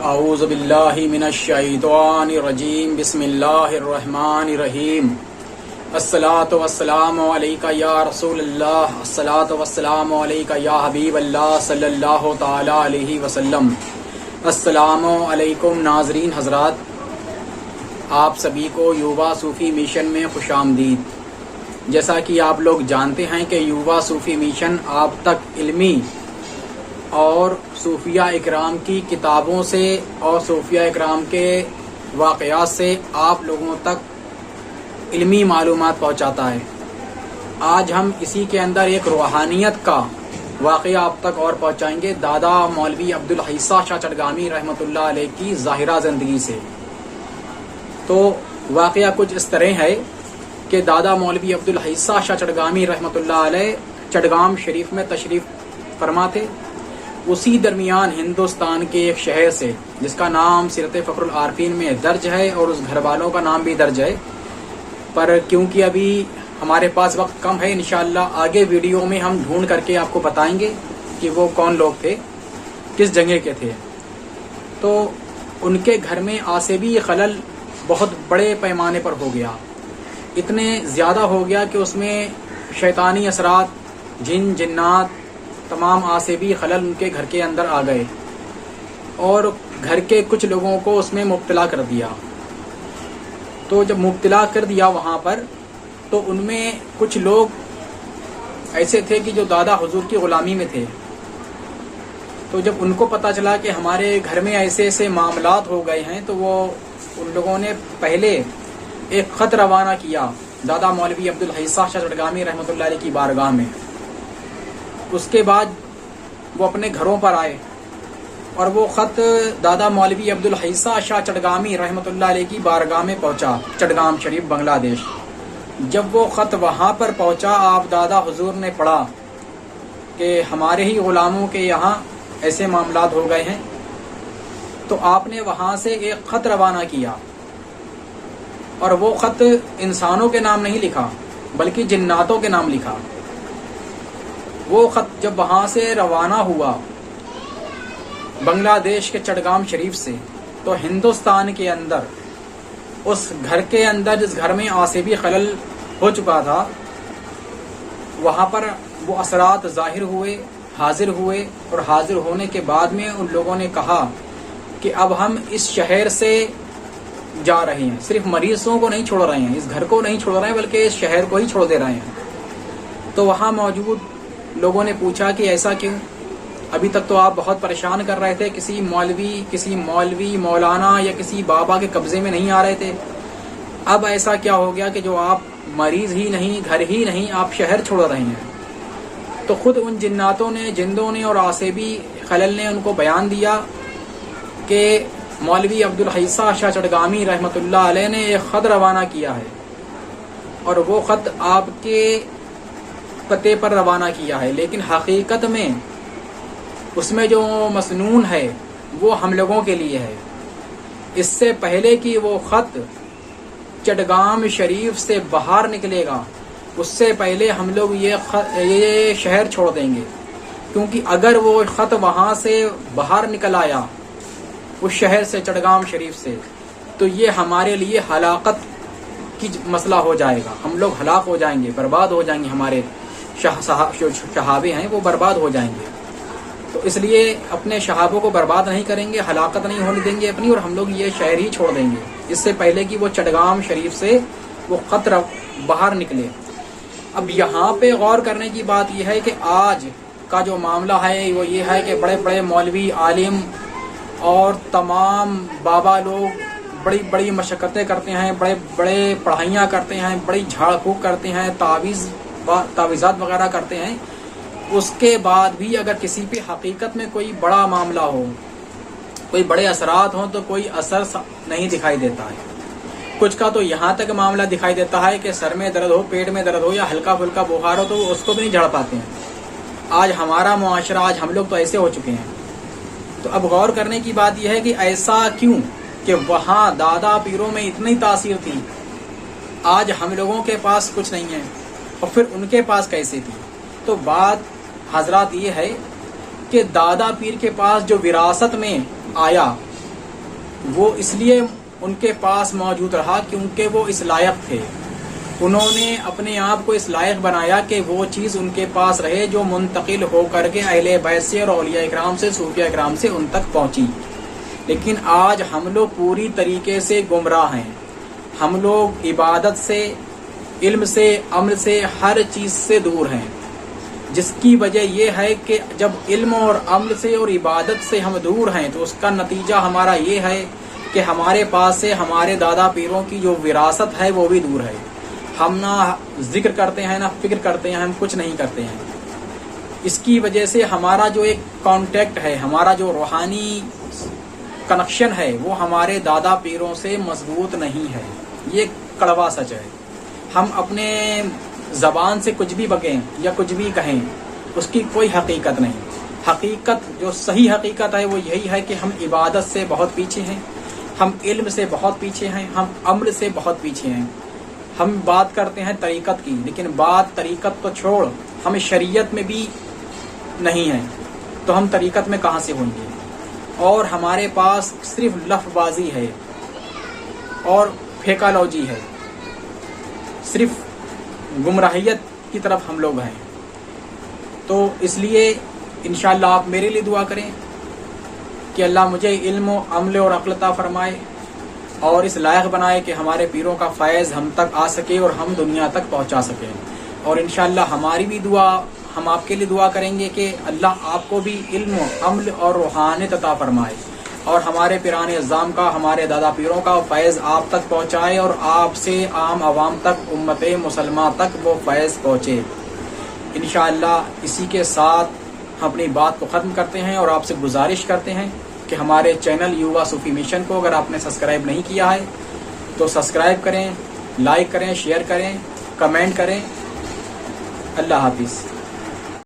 اعوذ باللہ من الشیطان الرجیم بسم اللہ الرحمن الرحیم الصلاۃ والسلام علیکہ یا رسول اللہ الصلاۃ والسلام علیکہ یا حبیب اللہ صلی اللہ تعالی علیہ وسلم۔ السلام علیکم ناظرین حضرات، آپ سبھی کو یووا صوفی مشن میں خوش آمدید۔ جیسا کہ آپ لوگ جانتے ہیں کہ یووا صوفی مشن آپ تک علمی اور صوفیہ اکرام کی کتابوں سے اور صوفیہ اکرام کے واقعات سے آپ لوگوں تک علمی معلومات پہنچاتا ہے۔ آج ہم اسی کے اندر ایک روحانیت کا واقعہ آپ تک اور پہنچائیں گے، دادا مولوی عبدالحیثیٰ شاہ چٹگامی رحمۃ اللہ علیہ کی ظاہرہ زندگی سے۔ تو واقعہ کچھ اس طرح ہے کہ دادا مولوی عبدالحیثیٰ شاہ چٹگامی رحمۃ اللہ علیہ چٹگام شریف میں تشریف فرما تھے۔ اسی درمیان ہندوستان کے ایک شہر سے جس کا نام سیرت فخر العارفین میں درج ہے اور اس گھر والوں کا نام بھی درج ہے، پر کیونکہ ابھی ہمارے پاس وقت کم ہے، انشاءاللہ آگے ویڈیو میں ہم ڈھونڈ کر کے آپ کو بتائیں گے کہ وہ کون لوگ تھے، کس جگہ کے تھے۔ تو ان کے گھر میں عصبی خلل بہت بڑے پیمانے پر ہو گیا، اتنے زیادہ ہو گیا کہ اس میں شیطانی اثرات، جن جنات، تمام عصبی خلل ان کے گھر کے اندر آ گئے اور گھر کے کچھ لوگوں کو اس میں مبتلا کر دیا۔ تو جب مبتلا کر دیا وہاں پر، تو ان میں کچھ لوگ ایسے تھے کہ جو دادا حضور کی غلامی میں تھے۔ تو جب ان کو پتہ چلا کہ ہمارے گھر میں ایسے ایسے معاملات ہو گئے ہیں، تو وہ ان لوگوں نے پہلے ایک خط روانہ کیا دادا مولوی عبدالحیثیٰ شاہ چٹگامی رحمۃ اللہ علیہ کی بارگاہ میں۔ اس کے بعد وہ اپنے گھروں پر آئے اور وہ خط دادا مولوی عبدالحیثیٰ شاہ چٹگامی رحمۃ اللہ علیہ کی بارگاہ میں پہنچا، چٹگام شریف بنگلہ دیش۔ جب وہ خط وہاں پر پہنچا، آپ دادا حضور نے پڑھا کہ ہمارے ہی غلاموں کے یہاں ایسے معاملات ہو گئے ہیں، تو آپ نے وہاں سے ایک خط روانہ کیا، اور وہ خط انسانوں کے نام نہیں لکھا بلکہ جناتوں کے نام لکھا۔ وہ خط جب وہاں سے روانہ ہوا بنگلہ دیش کے چٹگام شریف سے، تو ہندوستان کے اندر اس گھر کے اندر، جس گھر میں عصبی خلل ہو چکا تھا، وہاں پر وہ اثرات ظاہر ہوئے، حاضر ہوئے، اور حاضر ہونے کے بعد میں ان لوگوں نے کہا کہ اب ہم اس شہر سے جا رہے ہیں، صرف مریضوں کو نہیں چھوڑ رہے ہیں، اس گھر کو نہیں چھوڑ رہے ہیں بلکہ اس شہر کو ہی چھوڑ دے رہے ہیں۔ تو وہاں موجود لوگوں نے پوچھا کہ ایسا کیوں؟ ابھی تک تو آپ بہت پریشان کر رہے تھے، کسی مولوی مولانا یا کسی بابا کے قبضے میں نہیں آ رہے تھے، اب ایسا کیا ہو گیا کہ جو آپ مریض ہی نہیں، گھر ہی نہیں، آپ شہر چھوڑ رہے ہیں؟ تو خود ان جناتوں نے، جندوں نے اور عصبی خلل نے ان کو بیان دیا کہ مولوی عبدالحیثیٰ شاہ چٹگامی رحمۃ اللہ علیہ نے ایک خط روانہ کیا ہے، اور وہ خط آپ کے پتے پر روانہ کیا ہے، لیکن حقیقت میں اس میں جو مسنون ہے وہ ہم لوگوں کے لیے ہے۔ اس سے پہلے کہ وہ خط چٹگام شریف سے باہر نکلے گا، اس سے پہلے ہم لوگ یہ شہر چھوڑ دیں گے، کیونکہ اگر وہ خط وہاں سے باہر نکل آیا اس شہر سے، چٹگام شریف سے، تو یہ ہمارے لیے ہلاکت کی مسئلہ ہو جائے گا، ہم لوگ ہلاک ہو جائیں گے، برباد ہو جائیں گے، ہمارے صحابے ہیں وہ برباد ہو جائیں گے۔ تو اس لیے اپنے صحابوں کو برباد نہیں کریں گے، ہلاکت نہیں ہونے دیں گے اپنی، اور ہم لوگ یہ شہر ہی چھوڑ دیں گے اس سے پہلے کہ وہ چٹگام شریف سے وہ خط باہر نکلے۔ اب یہاں پہ غور کرنے کی بات یہ ہے کہ آج کا جو معاملہ ہے وہ یہ ہے کہ بڑے بڑے مولوی، عالم اور تمام بابا لوگ بڑی بڑی مشقتیں کرتے ہیں، بڑے بڑے پڑھائیاں کرتے ہیں، بڑی جھاڑ پھونک کرتے ہیں، تعویذات وغیرہ کرتے ہیں، اس کے بعد بھی اگر کسی پہ حقیقت میں کوئی بڑا معاملہ ہو، کوئی بڑے اثرات ہوں، تو کوئی اثر نہیں دکھائی دیتا ہے۔ کچھ کا تو یہاں تک معاملہ دکھائی دیتا ہے کہ سر میں درد ہو، پیٹ میں درد ہو، یا ہلکا پھلکا بخار ہو، تو اس کو بھی نہیں جھڑ پاتے ہیں۔ آج ہمارا معاشرہ، آج ہم لوگ تو ایسے ہو چکے ہیں۔ تو اب غور کرنے کی بات یہ ہے کہ ایسا کیوں کہ وہاں دادا پیروں میں اتنی تاثیر تھی، آج ہم لوگوں کے پاس کچھ نہیں ہے، اور پھر ان کے پاس کیسے تھی؟ تو بات حضرات یہ ہے کہ دادا پیر کے پاس جو وراثت میں آیا وہ اس لیے ان کے پاس موجود رہا کیونکہ وہ اس لائق تھے. انہوں نے اپنے آپ کو اس لائق بنایا کہ وہ چیز ان کے پاس رہے جو منتقل ہو کر کے اہل بیت سے اور اولیاء کرام سے صوفیاء کرام سے ان تک پہنچی. لیکن آج ہم لوگ پوری طریقے سے گمراہ ہیں. ہم لوگ عبادت سے، علم سے، عمل سے، ہر چیز سے دور ہیں، جس کی وجہ یہ ہے کہ جب علم اور عمل سے اور عبادت سے ہم دور ہیں تو اس کا نتیجہ ہمارا یہ ہے کہ ہمارے پاس سے ہمارے دادا پیروں کی جو وراثت ہے وہ بھی دور ہے. ہم نہ ذکر کرتے ہیں، نہ فکر کرتے ہیں، ہم کچھ نہیں کرتے ہیں. اس کی وجہ سے ہمارا جو ایک کانٹیکٹ ہے، ہمارا جو روحانی کنیکشن ہے وہ ہمارے دادا پیروں سے مضبوط نہیں ہے. یہ کڑوا سچ ہے. ہم اپنے زبان سے کچھ بھی بکیں یا کچھ بھی کہیں، اس کی کوئی حقیقت نہیں. حقیقت جو صحیح حقیقت ہے وہ یہی ہے کہ ہم عبادت سے بہت پیچھے ہیں، ہم علم سے بہت پیچھے ہیں، ہم عمل سے بہت پیچھے ہیں. ہم بات کرتے ہیں طریقت کی، لیکن بات طریقت تو چھوڑ، ہم شریعت میں بھی نہیں ہیں تو ہم طریقت میں کہاں سے ہوں گے. اور ہمارے پاس صرف لفظ بازی ہے اور پھیکالوجی ہے، صرف گمراہیت کی طرف ہم لوگ ہیں. تو اس لیے انشاءاللہ آپ میرے لیے دعا کریں کہ اللہ مجھے علم و عمل اور عقل عطا فرمائے اور اس لائق بنائے کہ ہمارے پیروں کا فیض ہم تک آ سکے اور ہم دنیا تک پہنچا سکیں. اور انشاءاللہ ہماری بھی دعا، ہم آپ کے لیے دعا کریں گے کہ اللہ آپ کو بھی علم و عمل اور روحانیت عطا فرمائے اور ہمارے پیران اعظام کا، ہمارے دادا پیروں کا فیض آپ تک پہنچائے اور آپ سے عام عوام تک، امت مسلمہ تک وہ فیض پہنچے. انشاءاللہ اسی کے ساتھ ہم اپنی بات کو ختم کرتے ہیں اور آپ سے گزارش کرتے ہیں کہ ہمارے چینل یووا صوفی مشن کو اگر آپ نے سبسکرائب نہیں کیا ہے تو سبسکرائب کریں، لائک کریں، شیئر کریں، کمنٹ کریں. اللہ حافظ.